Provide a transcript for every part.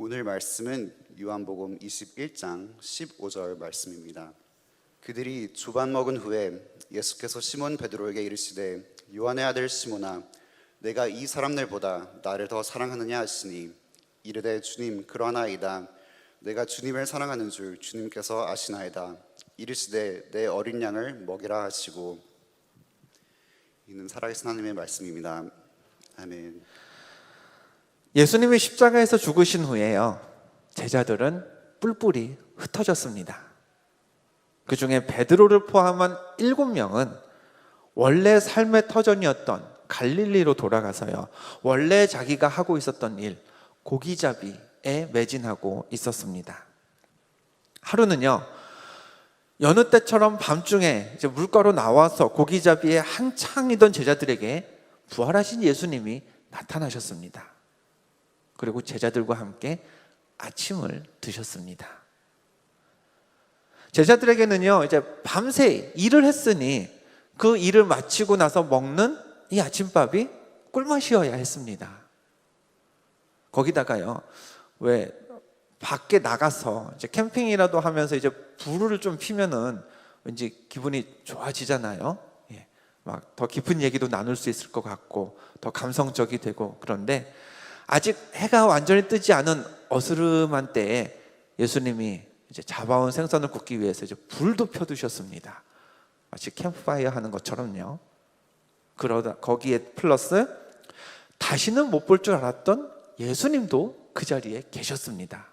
오늘 말씀은 요한복음 21장 15절 말씀입니다. 그들이 두 반 먹은 후에 예수께서 시몬 베드로에게 이르시되 요한의 아들 시몬아 내가 이 사람들보다 나를 더 사랑하느냐 하시니 이르되 주님 그러하나이다. 내가 주님을 사랑하는 줄 주님께서 아시나이다. 이르시되 내 어린 양을 먹이라 하시고. 이는 살아계신 하나님의 말씀입니다. 아멘. 예수님이 십자가에서 죽으신 후에요, 제자들은 뿔뿔이 흩어졌습니다. 그 중에 베드로를 포함한 7명은 원래 삶의 터전이었던 갈릴리로 돌아가서요, 원래 자기가 하고 있었던 일, 고기잡이에 매진하고 있었습니다. 하루는요, 여느 때처럼 밤중에 이제 물가로 나와서 고기잡이에 한창이던 제자들에게 부활하신 예수님이 나타나셨습니다. 그리고 제자들과 함께 아침을 드셨습니다. 제자들에게는요, 이제 밤새 일을 했으니 그 일을 마치고 나서 먹는 이 아침밥이 꿀맛이어야 했습니다. 거기다가요, 왜 밖에 나가서 이제 캠핑이라도 하면서 이제 불을 좀 피면은 왠지 기분이 좋아지잖아요. 예, 막 더 깊은 얘기도 나눌 수 있을 것 같고 더 감성적이 되고. 그런데 아직 해가 완전히 뜨지 않은 어스름한 때에 예수님이 이제 잡아온 생선을 굽기 위해서 이제 불도 펴두셨습니다. 마치 캠프파이어 하는 것처럼요. 그러다 거기에 플러스 다시는 못 볼 줄 알았던 예수님도 그 자리에 계셨습니다.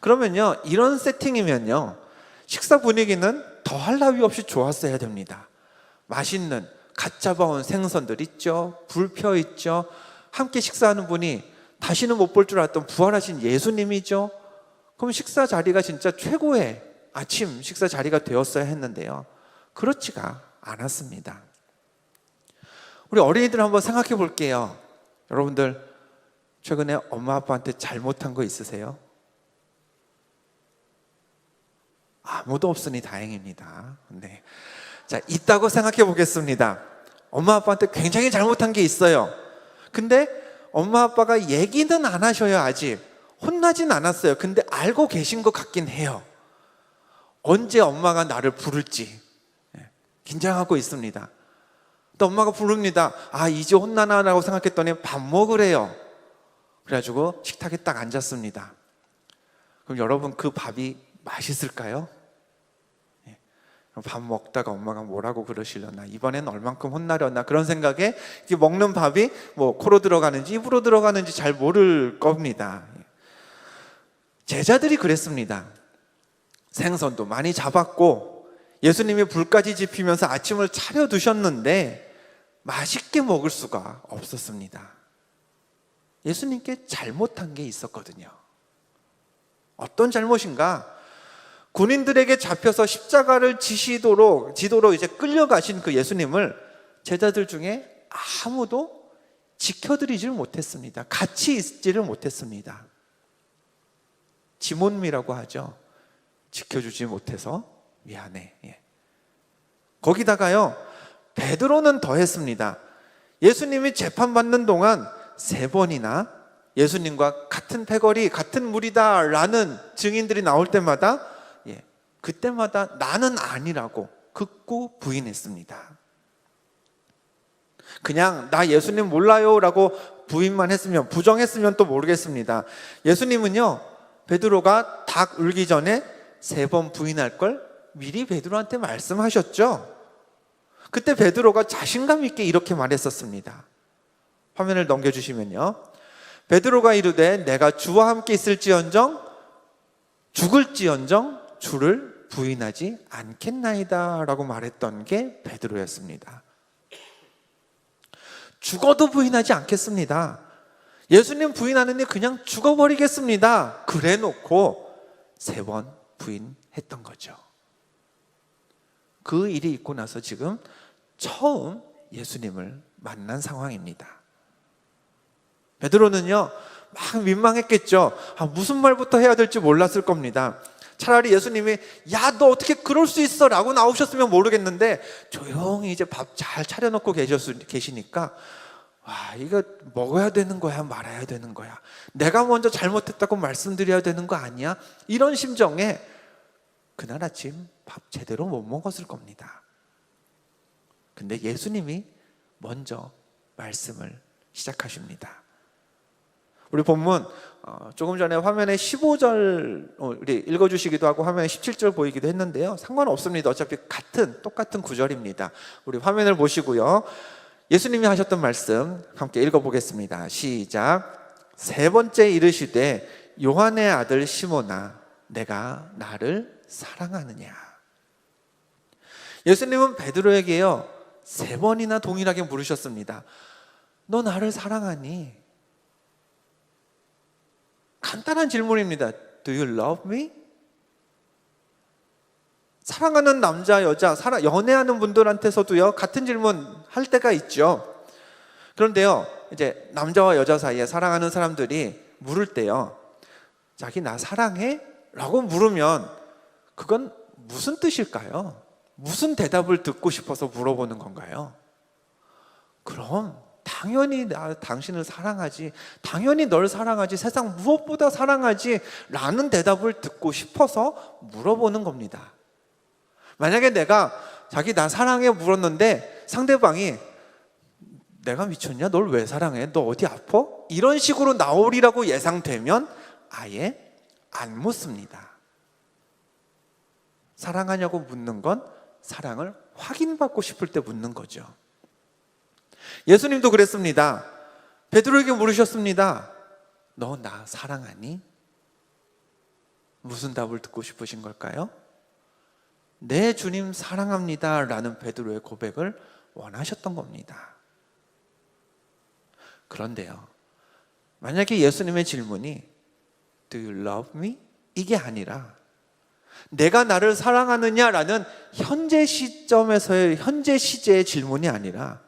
그러면요, 이런 세팅이면요, 식사 분위기는 더할 나위 없이 좋았어야 됩니다. 맛있는 갓 잡아온 생선들 있죠, 불 펴 있죠, 함께 식사하는 분이 다시는 못 볼 줄 알았던 부활하신 예수님이죠. 그럼 식사 자리가 진짜 최고의 아침 식사 자리가 되었어야 했는데요, 그렇지가 않았습니다. 우리 어린이들 한번 생각해 볼게요. 여러분들 최근에 엄마 아빠한테 잘못한 거 있으세요? 아무도 없으니 다행입니다. 네. 자, 있다고 생각해 보겠습니다. 엄마 아빠한테 굉장히 잘못한 게 있어요. 근데 엄마 아빠가 얘기는 안 하셔요. 아직 혼나진 않았어요. 근데 알고 계신 것 같긴 해요. 언제 엄마가 나를 부를지 긴장하고 있습니다. 또 엄마가 부릅니다. 아, 이제 혼나나 라고 생각했더니 밥 먹으래요. 그래가지고 식탁에 딱 앉았습니다. 그럼 여러분, 그 밥이 맛있을까요? 밥 먹다가 엄마가 뭐라고 그러시려나, 이번엔 얼만큼 혼나려나, 그런 생각에 먹는 밥이 뭐 코로 들어가는지 입으로 들어가는지 잘 모를 겁니다. 제자들이 그랬습니다. 생선도 많이 잡았고 예수님이 불까지 지피면서 아침을 차려두셨는데 맛있게 먹을 수가 없었습니다. 예수님께 잘못한 게 있었거든요. 어떤 잘못인가? 군인들에게 잡혀서 십자가를 지도록 이제 끌려가신 그 예수님을 제자들 중에 아무도 지켜드리지를 못했습니다. 같이 있지를 못했습니다. 지몬미라고 하죠. 지켜주지 못해서 미안해. 예. 거기다가요, 베드로는 더 했습니다. 예수님이 재판받는 동안 3번이나 예수님과 같은 패거리, 같은 무리다 라는 증인들이 나올 때마다 그때마다 나는 아니라고 극구 부인했습니다. 그냥 나 예수님 몰라요 라고 부인만 했으면, 부정했으면 또 모르겠습니다. 예수님은요, 베드로가 닭 울기 전에 3번 부인할 걸 미리 베드로한테 말씀하셨죠. 그때 베드로가 자신감 있게 이렇게 말했었습니다. 화면을 넘겨주시면요, 베드로가 이르되 내가 주와 함께 있을지언정 죽을지언정 주를 부인하지 않겠나이다 라고 말했던 게 베드로였습니다. 죽어도 부인하지 않겠습니다. 예수님 부인하느니 그냥 죽어버리겠습니다. 그래 놓고 3번 부인했던 거죠. 그 일이 있고 나서 지금 처음 예수님을 만난 상황입니다. 베드로는요, 막 민망했겠죠. 무슨 말부터 해야 될지 몰랐을 겁니다. 차라리 예수님이 야, 너 어떻게 그럴 수 있어 라고 나오셨으면 모르겠는데 조용히 이제 밥 잘 차려놓고 계시니까 와, 이거 먹어야 되는 거야, 말아야 되는 거야? 내가 먼저 잘못했다고 말씀드려야 되는 거 아니야? 이런 심정에 그날 아침 밥 제대로 못 먹었을 겁니다. 근데 예수님이 먼저 말씀을 시작하십니다. 우리 본문 조금 전에 화면에 15절 우리 읽어주시기도 하고 화면에 17절 보이기도 했는데요, 상관없습니다. 어차피 똑같은 구절입니다. 우리 화면을 보시고요, 예수님이 하셨던 말씀 함께 읽어보겠습니다. 시작. 세 번째 이르시되 요한의 아들 시몬아, 내가 나를 사랑하느냐. 예수님은 베드로에게요, 세 번이나 동일하게 물으셨습니다. 너 나를 사랑하니? 간단한 질문입니다. Do you love me? 사랑하는 남자, 여자, 연애하는 분들한테서도요, 같은 질문 할 때가 있죠. 그런데요, 이제 남자와 여자 사이에 사랑하는 사람들이 물을 때요, 자기 나 사랑해? 라고 물으면 그건 무슨 뜻일까요? 무슨 대답을 듣고 싶어서 물어보는 건가요? 그럼 당연히 당신을 사랑하지, 당연히 널 사랑하지, 세상 무엇보다 사랑하지 라는 대답을 듣고 싶어서 물어보는 겁니다. 만약에 내가 자기 나 사랑해 물었는데 상대방이 내가 미쳤냐? 널 왜 사랑해? 너 어디 아파? 이런 식으로 나오리라고 예상되면 아예 안 묻습니다. 사랑하냐고 묻는 건 사랑을 확인받고 싶을 때 묻는 거죠. 예수님도 그랬습니다. 베드로에게 물으셨습니다. 너 나 사랑하니? 무슨 답을 듣고 싶으신 걸까요? 네, 주님 사랑합니다 라는 베드로의 고백을 원하셨던 겁니다. 그런데요, 만약에 예수님의 질문이 Do you love me? 이게 아니라 내가 나를 사랑하느냐라는 현재 시점에서의 현재 시제의 질문이 아니라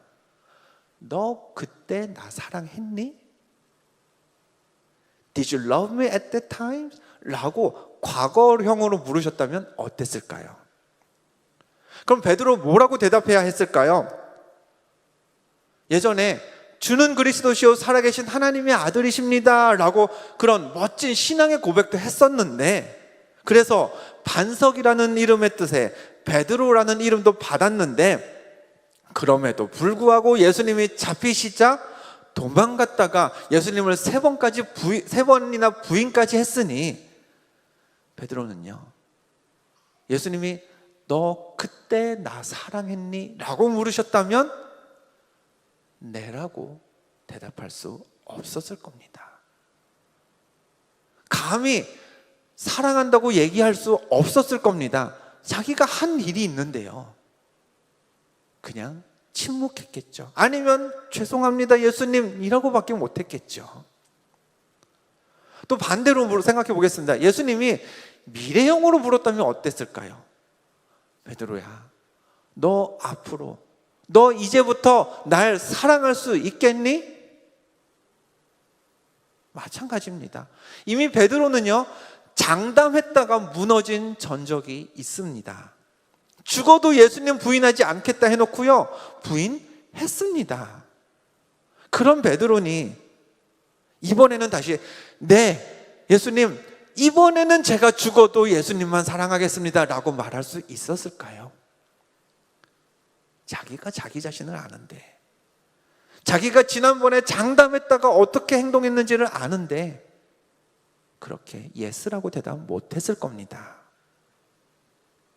너 그때 나 사랑했니? Did you love me at that time? 라고 과거형으로 물으셨다면 어땠을까요? 그럼 베드로 뭐라고 대답해야 했을까요? 예전에 주는 그리스도시요 살아계신 하나님의 아들이십니다 라고 그런 멋진 신앙의 고백도 했었는데, 그래서 반석이라는 이름의 뜻에 베드로라는 이름도 받았는데, 그럼에도 불구하고 예수님이 잡히시자 도망갔다가 예수님을 세 번이나 부인까지 했으니 베드로는요, 예수님이 너 그때 나 사랑했니? 라고 물으셨다면 네라고 대답할 수 없었을 겁니다. 감히 사랑한다고 얘기할 수 없었을 겁니다. 자기가 한 일이 있는데요, 그냥 침묵했겠죠. 아니면 죄송합니다 예수님 이라고밖에 못했겠죠. 또 반대로 생각해 보겠습니다. 예수님이 미래형으로 물었다면 어땠을까요? 베드로야, 너 앞으로 너 이제부터 날 사랑할 수 있겠니? 마찬가지입니다. 이미 베드로는요, 장담했다가 무너진 전적이 있습니다. 죽어도 예수님 부인하지 않겠다 해놓고요, 부인했습니다. 그런 베드로니 이번에는 다시 네 예수님, 이번에는 제가 죽어도 예수님만 사랑하겠습니다 라고 말할 수 있었을까요? 자기가 자기 자신을 아는데, 자기가 지난번에 장담했다가 어떻게 행동했는지를 아는데 그렇게 예스라고 대답 못했을 겁니다.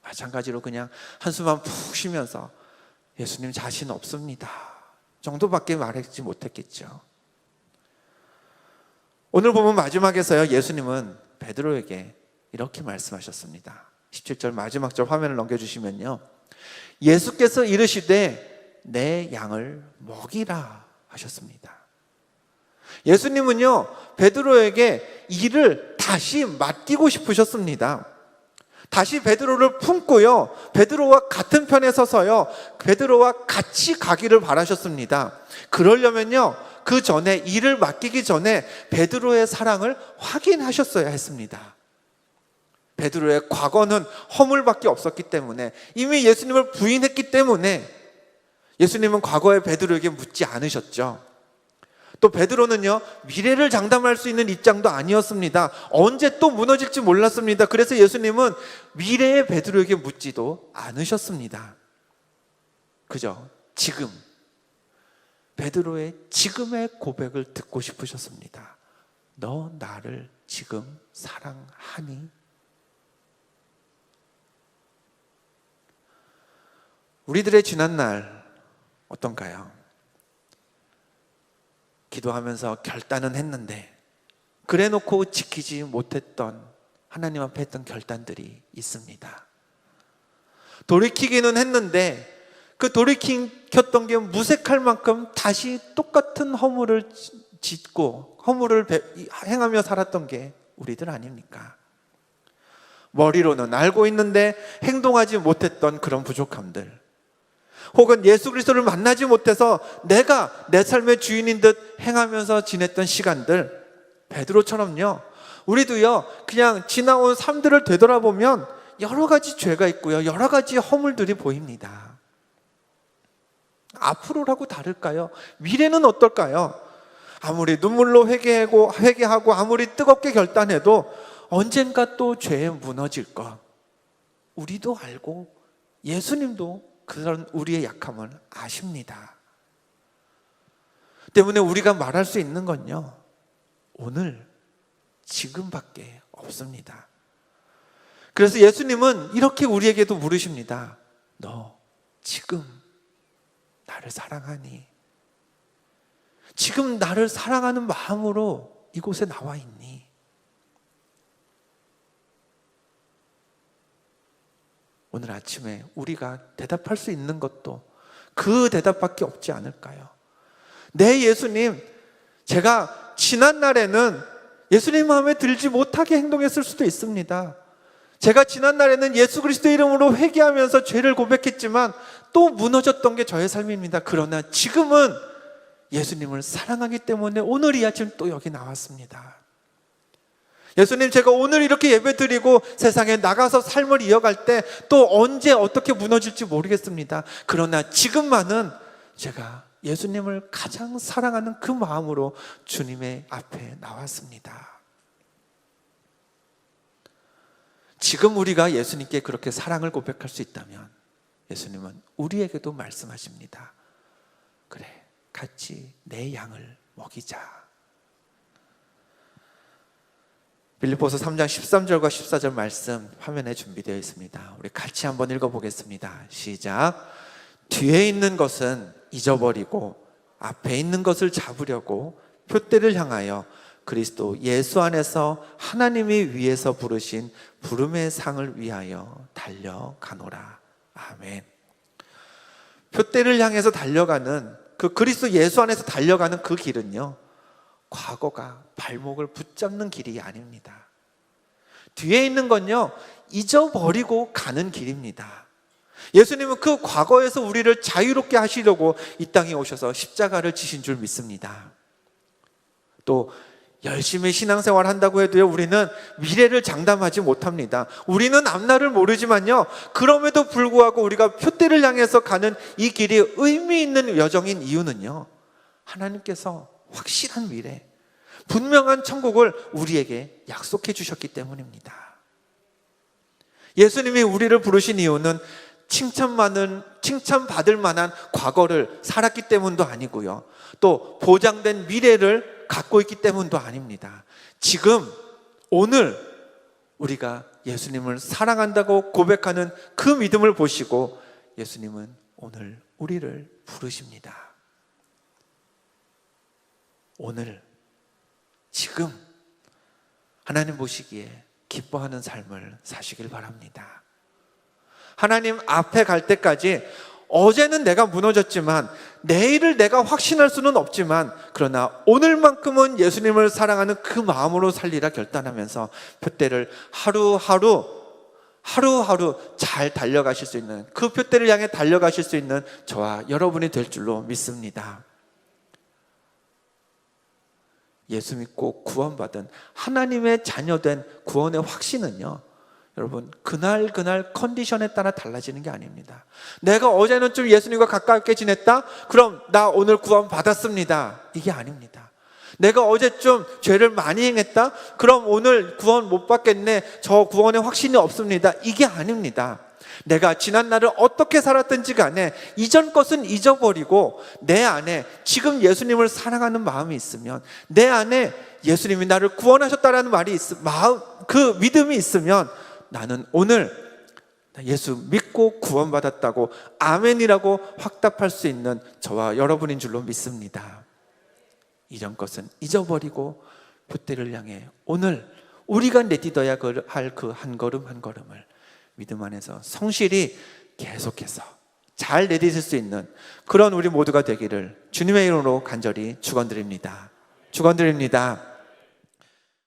마찬가지로 그냥 한숨만 푹 쉬면서 예수님 자신 없습니다 정도밖에 말하지 못했겠죠. 오늘 보면 마지막에서요, 예수님은 베드로에게 이렇게 말씀하셨습니다. 17절 마지막 절 화면을 넘겨주시면요, 예수께서 이르시되 내 양을 먹이라 하셨습니다. 예수님은요, 베드로에게 일을 다시 맡기고 싶으셨습니다. 다시 베드로를 품고요, 베드로와 같은 편에 서서요, 베드로와 같이 가기를 바라셨습니다. 그러려면요, 그 전에 일을 맡기기 전에 베드로의 사랑을 확인하셨어야 했습니다. 베드로의 과거는 허물밖에 없었기 때문에, 이미 예수님을 부인했기 때문에 예수님은 과거의 베드로에게 묻지 않으셨죠. 또 베드로는요, 미래를 장담할 수 있는 입장도 아니었습니다. 언제 또 무너질지 몰랐습니다. 그래서 예수님은 미래의 베드로에게 묻지도 않으셨습니다. 그저 지금, 베드로의 지금의 고백을 듣고 싶으셨습니다. 너 나를 지금 사랑하니? 우리들의 지난날 어떤가요? 기도하면서 결단은 했는데 그래 놓고 지키지 못했던, 하나님 앞에 했던 결단들이 있습니다. 돌이키기는 했는데 그 돌이켰던 게 무색할 만큼 다시 똑같은 허물을 짓고 허물을 행하며 살았던 게 우리들 아닙니까? 머리로는 알고 있는데 행동하지 못했던 그런 부족함들, 혹은 예수 그리스도를 만나지 못해서 내가 내 삶의 주인인 듯 행하면서 지냈던 시간들, 베드로처럼요, 우리도요 그냥 지나온 삶들을 되돌아보면 여러 가지 죄가 있고요, 여러 가지 허물들이 보입니다. 앞으로라고 다를까요? 미래는 어떨까요? 아무리 눈물로 회개하고 아무리 뜨겁게 결단해도 언젠가 또 죄에 무너질 것, 우리도 알고 예수님도 그런 우리의 약함을 아십니다. 때문에 우리가 말할 수 있는 건요, 오늘, 지금밖에 없습니다. 그래서 예수님은 이렇게 우리에게도 물으십니다. 너 지금 나를 사랑하니? 지금 나를 사랑하는 마음으로 이곳에 나와 있니? 오늘 아침에 우리가 대답할 수 있는 것도 그 대답밖에 없지 않을까요? 네, 예수님, 제가 지난 날에는 예수님 마음에 들지 못하게 행동했을 수도 있습니다. 제가 지난 날에는 예수 그리스도의 이름으로 회개하면서 죄를 고백했지만 또 무너졌던 게 저의 삶입니다. 그러나 지금은 예수님을 사랑하기 때문에 오늘 이 아침 또 여기 나왔습니다. 예수님, 제가 오늘 이렇게 예배드리고 세상에 나가서 삶을 이어갈 때 또 언제 어떻게 무너질지 모르겠습니다. 그러나 지금만은 제가 예수님을 가장 사랑하는 그 마음으로 주님의 앞에 나왔습니다. 지금 우리가 예수님께 그렇게 사랑을 고백할 수 있다면 예수님은 우리에게도 말씀하십니다. 그래, 같이 내 양을 먹이자. 빌립보서 3장 13절과 14절 말씀 화면에 준비되어 있습니다. 우리 같이 한번 읽어보겠습니다. 시작. 뒤에 있는 것은 잊어버리고 앞에 있는 것을 잡으려고 표대를 향하여 그리스도 예수 안에서 하나님이 위에서 부르신 부름의 상을 위하여 달려가노라. 아멘. 표대를 향해서 달려가는 그 그리스도 예수 안에서 달려가는 그 길은요, 과거가 발목을 붙잡는 길이 아닙니다. 뒤에 있는 건요, 잊어버리고 가는 길입니다. 예수님은 그 과거에서 우리를 자유롭게 하시려고 이 땅에 오셔서 십자가를 지신 줄 믿습니다. 또 열심히 신앙생활 한다고 해도요, 우리는 미래를 장담하지 못합니다. 우리는 앞날을 모르지만요, 그럼에도 불구하고 우리가 표대를 향해서 가는 이 길이 의미 있는 여정인 이유는요, 하나님께서 확실한 미래, 분명한 천국을 우리에게 약속해 주셨기 때문입니다. 예수님이 우리를 부르신 이유는 칭찬받을 만한 과거를 살았기 때문도 아니고요, 또 보장된 미래를 갖고 있기 때문도 아닙니다. 지금, 오늘 우리가 예수님을 사랑한다고 고백하는 그 믿음을 보시고 예수님은 오늘 우리를 부르십니다. 오늘, 지금 하나님 보시기에 기뻐하는 삶을 사시길 바랍니다. 하나님 앞에 갈 때까지 어제는 내가 무너졌지만 내일을 내가 확신할 수는 없지만 그러나 오늘만큼은 예수님을 사랑하는 그 마음으로 살리라 결단하면서 표대를 하루하루 잘 달려가실 수 있는, 그 표대를 향해 달려가실 수 있는 저와 여러분이 될 줄로 믿습니다. 예수 믿고 구원받은 하나님의 자녀된 구원의 확신은요, 여러분, 그날 컨디션에 따라 달라지는 게 아닙니다. 내가 어제는 좀 예수님과 가깝게 지냈다? 그럼 나 오늘 구원 받았습니다. 이게 아닙니다. 내가 어제 좀 죄를 많이 행했다? 그럼 오늘 구원 못 받겠네. 저 구원에 확신이 없습니다. 이게 아닙니다. 내가 지난 날을 어떻게 살았든지 간에 이전 것은 잊어버리고 내 안에 지금 예수님을 사랑하는 마음이 있으면, 내 안에 예수님이 나를 구원하셨다라는 말이 그 믿음이 있으면 나는 오늘 예수 믿고 구원받았다고 아멘이라고 확답할 수 있는 저와 여러분인 줄로 믿습니다. 이전 것은 잊어버리고 그때를 향해 오늘 우리가 내딛어야 할 그 한 걸음 한 걸음을 믿음 안에서 성실히 계속해서 잘 내딛을 수 있는 그런 우리 모두가 되기를 주님의 이름으로 간절히 축원드립니다. 축원드립니다.